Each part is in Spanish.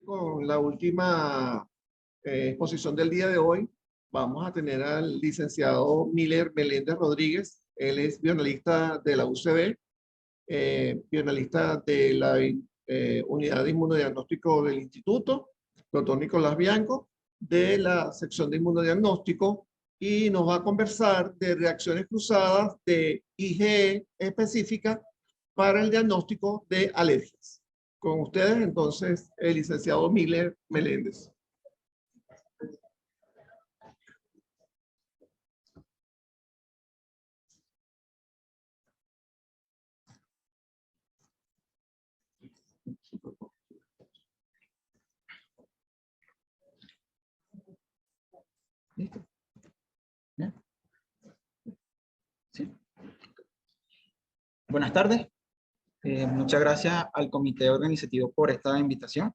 con la última exposición del día de hoy. Vamos a tener al licenciado Miller Meléndez Rodríguez. Él es bioanalista de la UCB, bioanalista de la unidad de inmunodiagnóstico del instituto, doctor Nicolás Bianco, de la sección de inmunodiagnóstico, y nos va a conversar de reacciones cruzadas de IgE específica para el diagnóstico de alergias. Con ustedes, entonces, el licenciado Miller Meléndez. ¿Listo? ¿Bien? ¿Sí? Buenas tardes. Muchas gracias al comité organizativo por esta invitación.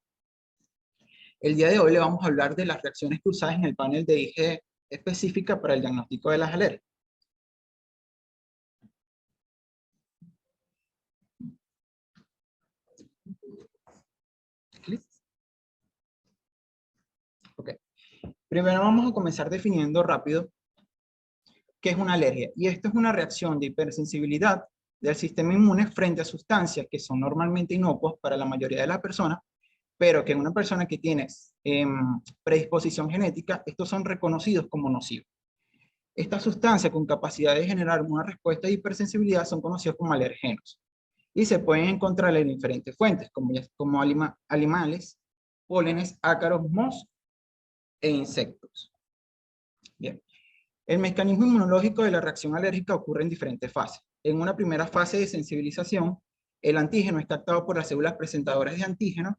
El día de hoy le vamos a hablar de las reacciones cruzadas en el panel de IgE específica para el diagnóstico de las alergias. Okay. Primero vamos a comenzar definiendo rápido qué es una alergia. Y esto es una reacción de hipersensibilidad del sistema inmune frente a sustancias que son normalmente inocuas para la mayoría de las personas, pero que en una persona que tiene predisposición genética, estos son reconocidos como nocivos. Estas sustancias con capacidad de generar una respuesta de hipersensibilidad son conocidos como alergenos y se pueden encontrar en diferentes fuentes, como animales, pólenes, ácaros, mohos e insectos. Bien. El mecanismo inmunológico de la reacción alérgica ocurre en diferentes fases. En una primera fase de sensibilización, el antígeno es captado por las células presentadoras de antígeno.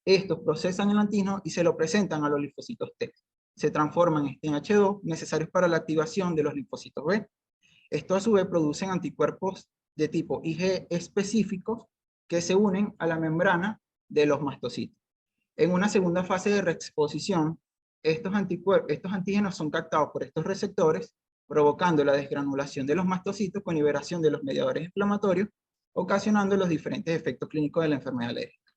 Estos procesan el antígeno y se lo presentan a los linfocitos T. Se transforman en H2 necesarios para la activación de los linfocitos B. Estos a su vez producen anticuerpos de tipo IgE específicos que se unen a la membrana de los mastocitos. En una segunda fase de reexposición, estos antígenos son captados por estos receptores, provocando la desgranulación de los mastocitos con liberación de los mediadores inflamatorios, ocasionando los diferentes efectos clínicos de la enfermedad alérgica.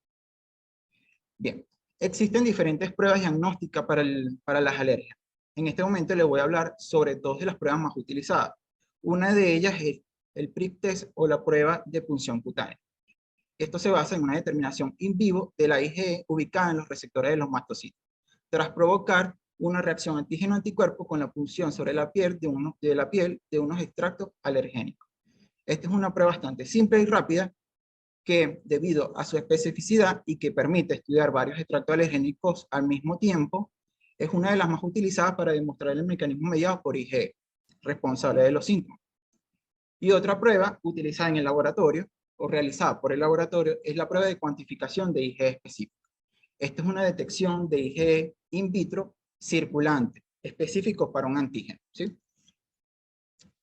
Bien, existen diferentes pruebas diagnósticas para las alergias. En este momento les voy a hablar sobre dos de las pruebas más utilizadas. Una de ellas es el PRIP test o la prueba de punción cutánea. Esto se basa en una determinación in vivo de la IgE ubicada en los receptores de los mastocitos, tras provocar una reacción antígeno-anticuerpo con la punción sobre la piel de unos extractos alergénicos. Esta es una prueba bastante simple y rápida que, debido a su especificidad y que permite estudiar varios extractos alergénicos al mismo tiempo, es una de las más utilizadas para demostrar el mecanismo mediado por IgE, responsable de los síntomas. Y otra prueba utilizada en el laboratorio o realizada por el laboratorio es la prueba de cuantificación de IgE específico. Esta es una detección de IgE in vitro circulante, específico para un antígeno, ¿sí?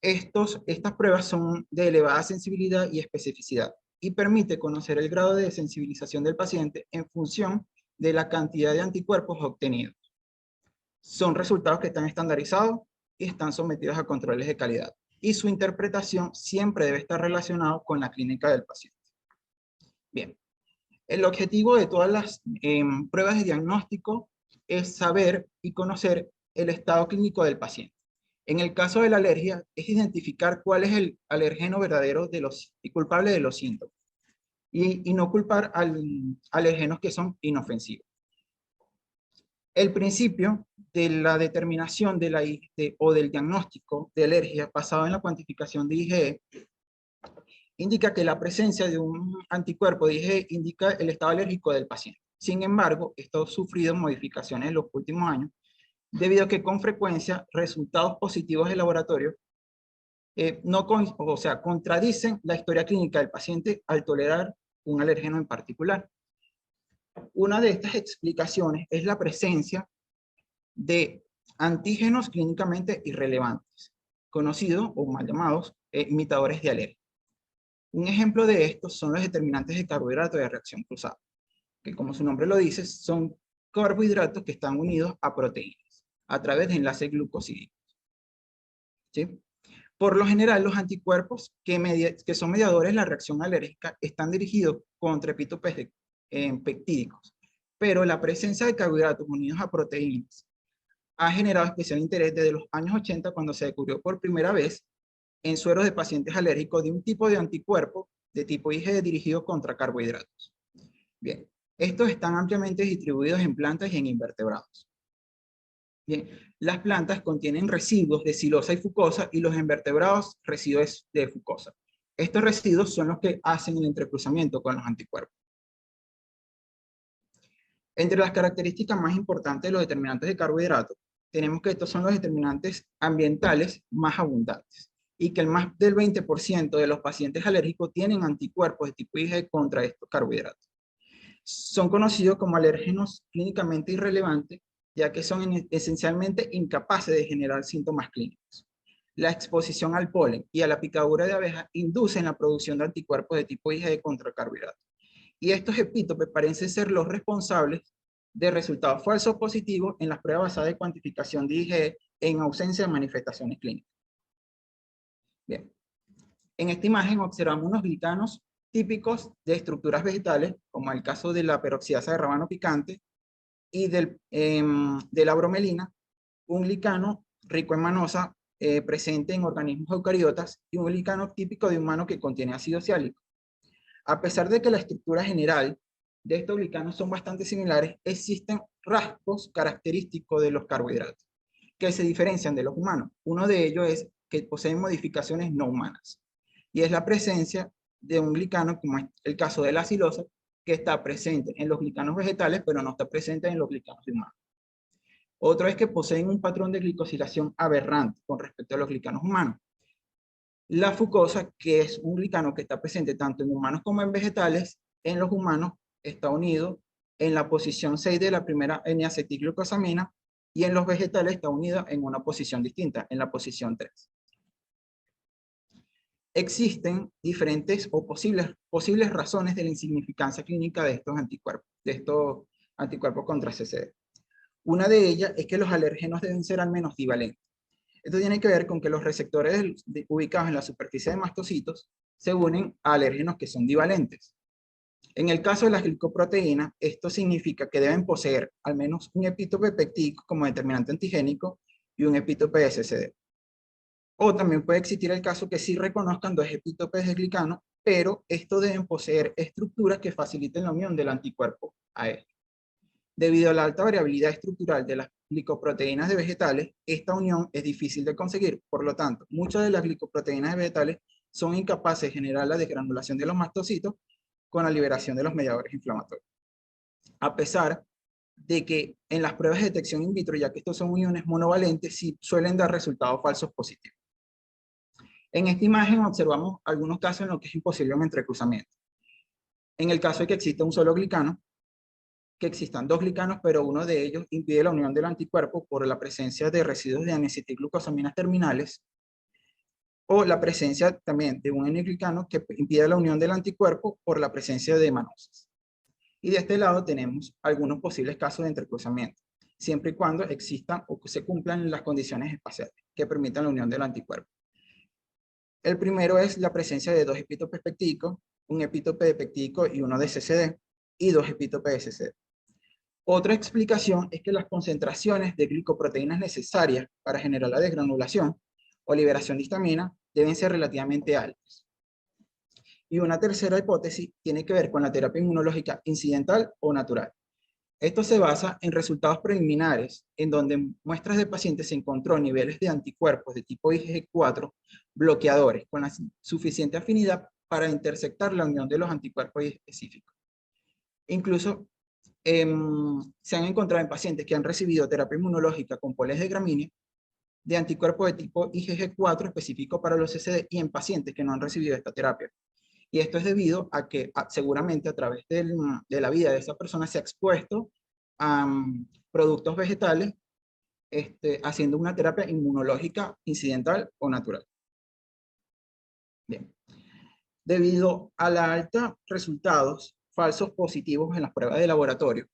Estas pruebas son de elevada sensibilidad y especificidad y permite conocer el grado de sensibilización del paciente en función de la cantidad de anticuerpos obtenidos. Son resultados que están estandarizados y están sometidos a controles de calidad, y su interpretación siempre debe estar relacionado con la clínica del paciente. Bien, el objetivo de todas las pruebas de diagnóstico es saber y conocer el estado clínico del paciente. En el caso de la alergia, es identificar cuál es el alergeno verdadero y culpable de los síntomas, y no culpar alergenos que son inofensivos. El principio de la determinación o del diagnóstico de alergia basado en la cuantificación de IgE indica que la presencia de un anticuerpo de IgE indica el estado alérgico del paciente. Sin embargo, esto ha sufrido modificaciones en los últimos años, debido a que con frecuencia resultados positivos de laboratorio contradicen la historia clínica del paciente al tolerar un alérgeno en particular. Una de estas explicaciones es la presencia de antígenos clínicamente irrelevantes, conocidos o mal llamados imitadores de alergia. Un ejemplo de estos son los determinantes de carbohidratos de reacción cruzada, que como su nombre lo dice, son carbohidratos que están unidos a proteínas a través de enlaces glucosídicos, ¿sí? Por lo general, los anticuerpos que son mediadores de la reacción alérgica están dirigidos contra epitopes peptídicos. Pero la presencia de carbohidratos unidos a proteínas ha generado especial interés desde los años 80, cuando se descubrió por primera vez en sueros de pacientes alérgicos de un tipo de anticuerpo de tipo IgE dirigido contra carbohidratos. Bien, estos están ampliamente distribuidos en plantas y en invertebrados. Bien, las plantas contienen residuos de silosa y fucosa, y los invertebrados residuos de fucosa. Estos residuos son los que hacen el entrecruzamiento con los anticuerpos. Entre las características más importantes de los determinantes de carbohidratos, tenemos que estos son los determinantes ambientales más abundantes, y que el más del 20% de los pacientes alérgicos tienen anticuerpos de tipo IgE contra estos carbohidratos. Son conocidos como alérgenos clínicamente irrelevantes, ya que son esencialmente incapaces de generar síntomas clínicos. La exposición al polen y a la picadura de abeja inducen la producción de anticuerpos de tipo IgE contra carbohidratos. Y estos epítopes parecen ser los responsables de resultados falsos positivos en las pruebas basadas de cuantificación de IgE en ausencia de manifestaciones clínicas. Bien. En esta imagen observamos unos glicanos típicos de estructuras vegetales, como el caso de la peroxidasa de rábano picante y de la bromelina, un glicano rico en manosa presente en organismos eucariotas, y un glicano típico de humano que contiene ácido siálico. A pesar de que la estructura general de estos glicanos son bastante similares, existen rasgos característicos de los carbohidratos que se diferencian de los humanos. Uno de ellos es que poseen modificaciones no humanas, y es la presencia de un glicano, como es el caso de la silosa, que está presente en los glicanos vegetales, pero no está presente en los glicanos humanos. Otro es que poseen un patrón de glicosilación aberrante con respecto a los glicanos humanos. La fucosa, que es un glicano que está presente tanto en humanos como en vegetales, en los humanos está unido en la posición 6 de la primera N-acetilglucosamina, y en los vegetales está unido en una posición distinta, en la posición 3. Existen diferentes o posibles razones de la insignificancia clínica de estos anticuerpos contra CCD. Una de ellas es que los alérgenos deben ser al menos divalentes. Esto tiene que ver con que los receptores ubicados en la superficie de mastocitos se unen a alérgenos que son divalentes. En el caso de las glicoproteínas, esto significa que deben poseer al menos un epítope peptídico como determinante antigénico y un epítope de CCD. O también puede existir el caso que sí reconozcan dos epítopes de glicano, pero estos deben poseer estructuras que faciliten la unión del anticuerpo a él. Debido a la alta variabilidad estructural de las glicoproteínas de vegetales, esta unión es difícil de conseguir. Por lo tanto, muchas de las glicoproteínas de vegetales son incapaces de generar la desgranulación de los mastocitos con la liberación de los mediadores inflamatorios. A pesar de que en las pruebas de detección in vitro, ya que estos son uniones monovalentes, sí suelen dar resultados falsos positivos. En esta imagen observamos algunos casos en los que es imposible un entrecruzamiento. En el caso de que exista un solo glicano, que existan dos glicanos, pero uno de ellos impide la unión del anticuerpo por la presencia de residuos de N-acetilglucosaminas terminales, o la presencia también de un N-glicano que impide la unión del anticuerpo por la presencia de manosas. Y de este lado tenemos algunos posibles casos de entrecruzamiento, siempre y cuando existan o se cumplan las condiciones espaciales que permitan la unión del anticuerpo. El primero es la presencia de dos epítopes peptídicos, un epítope de peptídico y uno de CCD, y dos epítopes de CCD. Otra explicación es que las concentraciones de glicoproteínas necesarias para generar la desgranulación o liberación de histamina deben ser relativamente altas. Y una tercera hipótesis tiene que ver con la terapia inmunológica incidental o natural. Esto se basa en resultados preliminares en donde en muestras de pacientes se encontró niveles de anticuerpos de tipo IgG4 bloqueadores con la suficiente afinidad para interceptar la unión de los anticuerpos específicos. Incluso se han encontrado en pacientes que han recibido terapia inmunológica con poles de gramínea de anticuerpos de tipo IgG4 específico para los CCD, y en pacientes que no han recibido esta terapia. Y esto es debido a que seguramente a través de la vida de esa persona se ha expuesto a productos vegetales haciendo una terapia inmunológica incidental o natural. Bien. Debido a la alta resultados falsos positivos en las pruebas de laboratorio,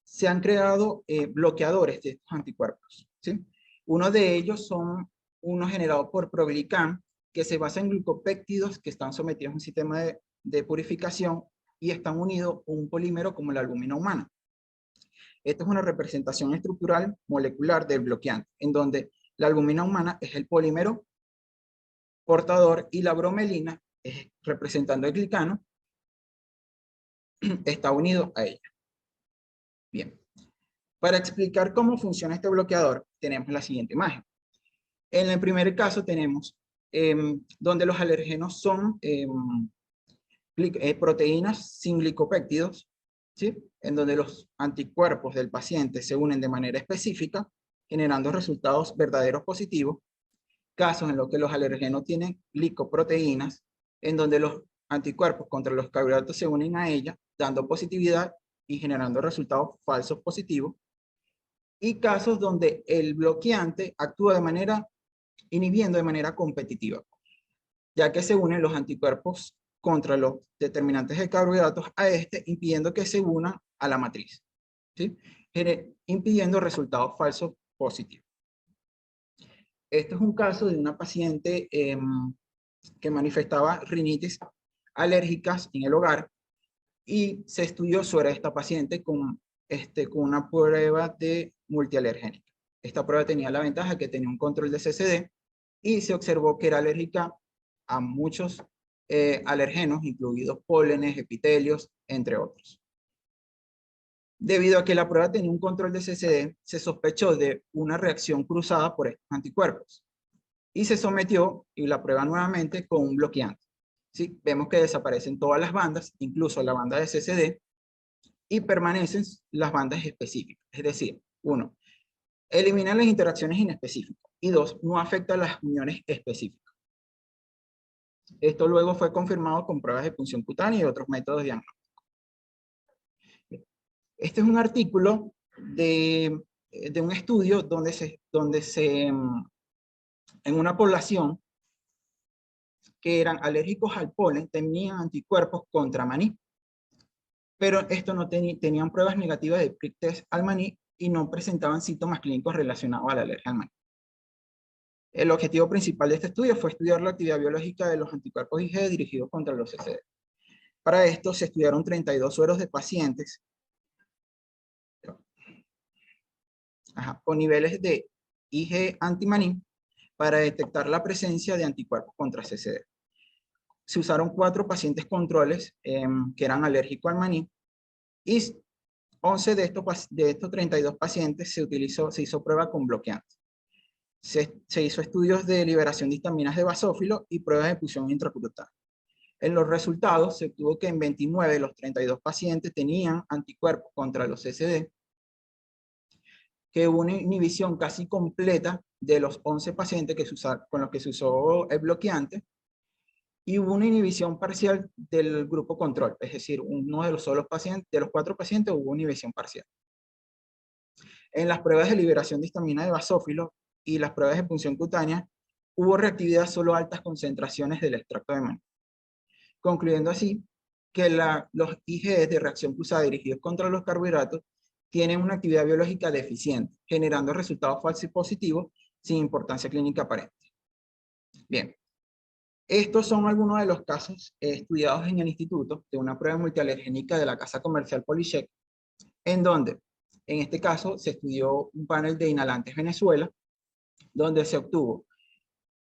se han creado bloqueadores de estos anticuerpos, ¿sí? Uno de ellos son unos generados por Proglican, que se basa en glucopéptidos que están sometidos a un sistema de purificación y están unidos a un polímero como la albúmina humana. Esta es una representación estructural molecular del bloqueante, en donde la albúmina humana es el polímero portador y la bromelina, representando el glicano, está unido a ella. Bien. Para explicar cómo funciona este bloqueador, tenemos la siguiente imagen. En el primer caso tenemos donde los alergenos son proteínas sin glicopéptidos, ¿sí? En donde los anticuerpos del paciente se unen de manera específica, generando resultados verdaderos positivos. Casos en los que los alergenos tienen glicoproteínas, en donde los anticuerpos contra los carbohidratos se unen a ella, dando positividad y generando resultados falsos positivos. Y casos donde el bloqueante actúa inhibiendo de manera competitiva, ya que se unen los anticuerpos contra los determinantes de carbohidratos a impidiendo que se unan a la matriz, ¿sí? Impidiendo resultados falsos positivos. Este es un caso de una paciente que manifestaba rinitis alérgicas en el hogar y se estudió sobre esta paciente con una prueba de multialergénica. Esta prueba tenía la ventaja que tenía un control de CCD y se observó que era alérgica a muchos alergenos, incluidos pólenes, epitelios, entre otros. Debido a que la prueba tenía un control de CCD, se sospechó de una reacción cruzada por estos anticuerpos y se sometió y la prueba nuevamente con un bloqueante. ¿Sí? Vemos que desaparecen todas las bandas, incluso la banda de CCD, y permanecen las bandas específicas. Es decir, 1, eliminan las interacciones inespecíficas y 2, no afecta las uniones específicas. Esto luego fue confirmado con pruebas de punción cutánea y otros métodos diagnósticos. Este es un artículo de un estudio donde en una población que eran alérgicos al polen tenían anticuerpos contra maní, pero esto no tenían pruebas negativas de prick test al maní y no presentaban síntomas clínicos relacionados a la alergia al maní. El objetivo principal de este estudio fue estudiar la actividad biológica de los anticuerpos IgE dirigidos contra los CCD. Para esto se estudiaron 32 sueros de pacientes con niveles de IgE antimaní para detectar la presencia de anticuerpos contra CCD. Se usaron 4 pacientes controles que eran alérgicos al maní y 11 de estos 32 pacientes se hizo prueba con bloqueantes. Se hizo estudios de liberación de histaminas de basófilo y pruebas de fusión intracrustal. En los resultados se obtuvo que en 29 de los 32 pacientes tenían anticuerpos contra los CCD, que hubo una inhibición casi completa de los 11 pacientes con los que se usó el bloqueante, y hubo una inhibición parcial del grupo control, es decir, uno de los 4 pacientes hubo una inhibición parcial. En las pruebas de liberación de histamina de basófilo y las pruebas de punción cutánea, hubo reactividad solo a altas concentraciones del extracto de maní, concluyendo así que los IgE de reacción cruzada dirigidos contra los carbohidratos tienen una actividad biológica deficiente, generando resultados falsos y positivos sin importancia clínica aparente. Bien, estos son algunos de los casos estudiados en el instituto de una prueba multialergénica de la casa comercial Polycheck, en donde, en este caso, se estudió un panel de inhalantes Venezuela, donde se obtuvo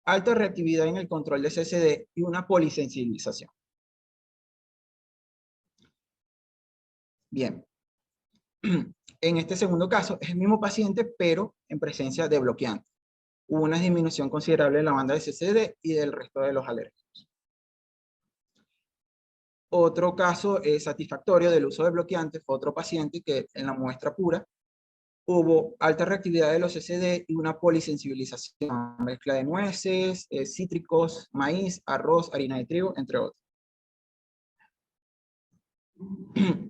alta reactividad en el control de CCD y una polisensibilización. Bien, en este segundo caso es el mismo paciente, pero en presencia de bloqueante. Hubo una disminución considerable de la banda de CCD y del resto de los alérgenos. Otro caso satisfactorio del uso de bloqueantes fue otro paciente que en la muestra pura hubo alta reactividad de los CCD y una polisensibilización, mezcla de nueces, cítricos, maíz, arroz, harina de trigo, entre otros.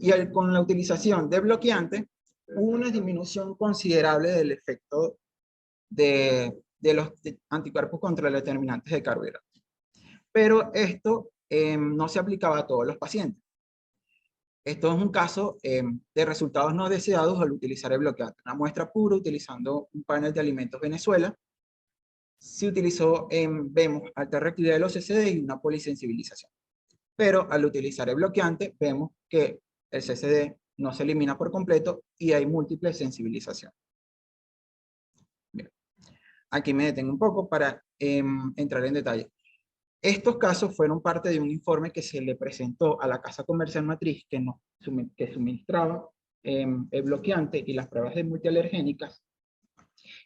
Y con la utilización de bloqueante, hubo una disminución considerable del efecto de los anticuerpos contra los determinantes de carbohidratos. Pero esto no se aplicaba a todos los pacientes. Esto es un caso de resultados no deseados al utilizar el bloqueante. Una muestra pura utilizando un panel de alimentos Venezuela. Se utilizó, vemos, alta reactividad de los CCD y una polisensibilización. pero al utilizar el bloqueante vemos que el CCD no se elimina por completo y hay múltiples sensibilizaciones. Bien. Aquí me detengo un poco para entrar en detalle. Estos casos fueron parte de un informe que se le presentó a la casa comercial matriz que suministraba el bloqueante y las pruebas de multialergénicas,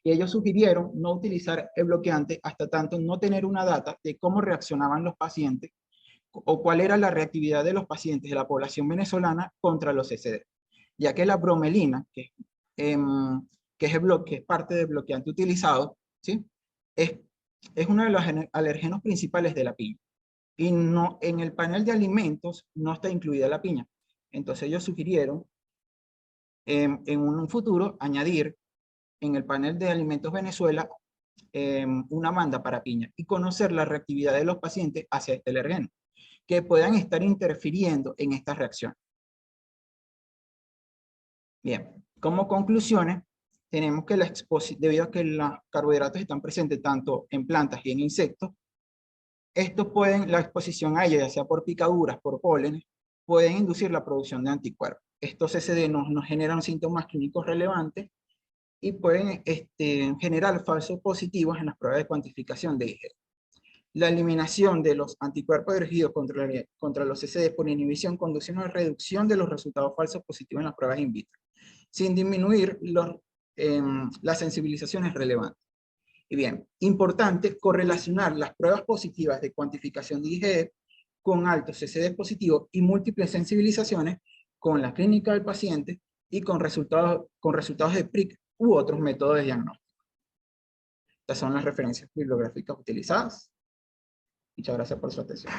y ellos sugirieron no utilizar el bloqueante hasta tanto no tener una data de cómo reaccionaban los pacientes o cuál era la reactividad de los pacientes de la población venezolana contra los CCD, ya que la bromelina, que es parte del bloqueante utilizado, ¿sí? es uno de los alergenos principales de la piña. Y no, en el panel de alimentos no está incluida la piña. Entonces ellos sugirieron en un futuro añadir en el panel de alimentos Venezuela una banda para piña y conocer la reactividad de los pacientes hacia este alergeno, que puedan estar interfiriendo en esta reacción. Bien, como conclusiones, tenemos que debido a que los carbohidratos están presentes tanto en plantas y en insectos, la exposición a ellos, ya sea por picaduras, por pólenes, pueden inducir la producción de anticuerpos. Estos CCD nos generan síntomas clínicos relevantes y pueden generar falsos positivos en las pruebas de cuantificación de IgE. La eliminación de los anticuerpos dirigidos contra los CCD por inhibición conduce a una reducción de los resultados falsos positivos en las pruebas in vitro, sin disminuir las sensibilizaciones relevantes. Y bien, importante correlacionar las pruebas positivas de cuantificación de IgE con altos CCD positivos y múltiples sensibilizaciones con la clínica del paciente y con resultados de PRIC u otros métodos de diagnóstico. Estas son las referencias bibliográficas utilizadas. Muchas gracias por su atención.